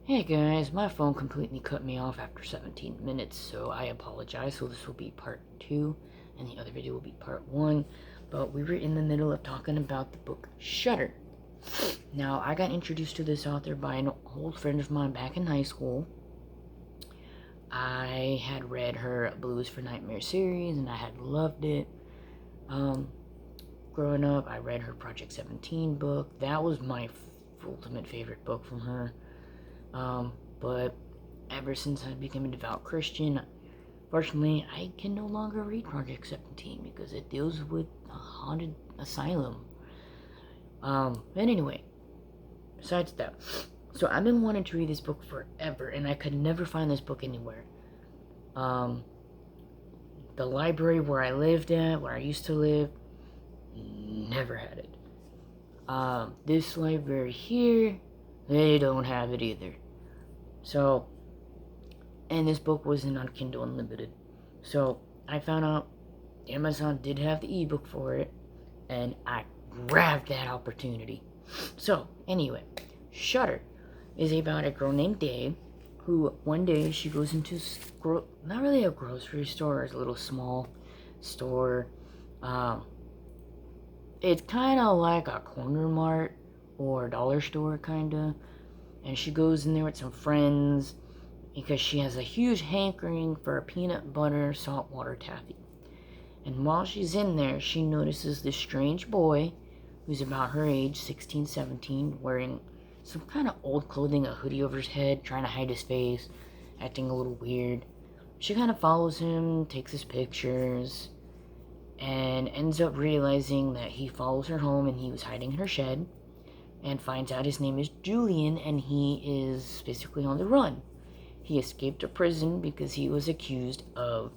Hey guys, my phone completely cut me off after 17 minutes, so I apologize. So this will be part 2, and the other video will be part 1. But we were in the middle of talking about the book Shutter. Now, I got introduced to this author by an old friend of mine back in high school. I had read her Blues for Nightmare series, and I had loved it. Growing up, I read her Project 17 book. That was my ultimate favorite book from her. But ever since I became a devout Christian, fortunately, I can no longer read Project 17 because it deals with a haunted asylum. But anyway, besides that, so I've been wanting to read this book forever, and I could never find this book anywhere. The library where I lived at, where I used to live, never had it. This library here, they don't have it either. So, and this book wasn't on Kindle Unlimited. So, I found out Amazon did have the ebook for it, and I grabbed that opportunity. So, anyway, Shutter is about a girl named Day, who one day she goes into, not really a grocery store, it's a little small store. It's kind of like a corner mart or dollar store, kind of. And she goes in there with some friends because she has a huge hankering for a peanut butter saltwater taffy. And while she's in there, she notices this strange boy who's about her age, 16, 17, wearing some kind of old clothing, a hoodie over his head, trying to hide his face, acting a little weird. She kind of follows him, takes his pictures, and ends up realizing that he follows her home and he was hiding in her shed, and finds out his name is Julian and he is basically on the run. He escaped to prison because he was accused of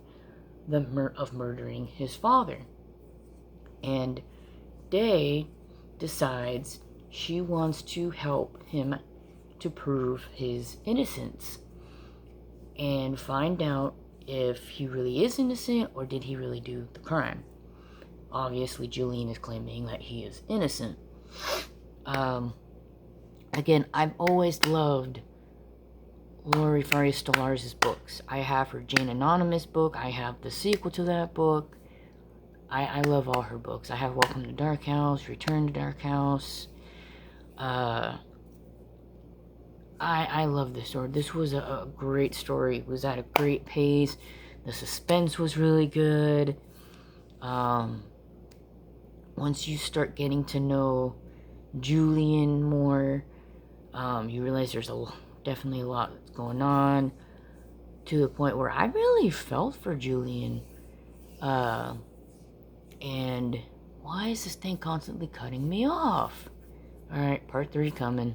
murdering his father. And Day decides she wants to help him to prove his innocence and find out if he really is innocent or did he really do the crime. Obviously, Julian is claiming that he is innocent. Again, I've always loved Lori Faria Stolarz's books. I have her Jane Anonymous book. I have the sequel to that book. I love all her books. I have Welcome to Dark House, Return to Dark House. I love this story. This was a great story. It was at a great pace. The suspense was really good. Once you start getting to know Julian more, you realize there's definitely a lot that's going on, to the point where I really felt for Julian. And why is this thing constantly cutting me off? Alright, part 3 coming.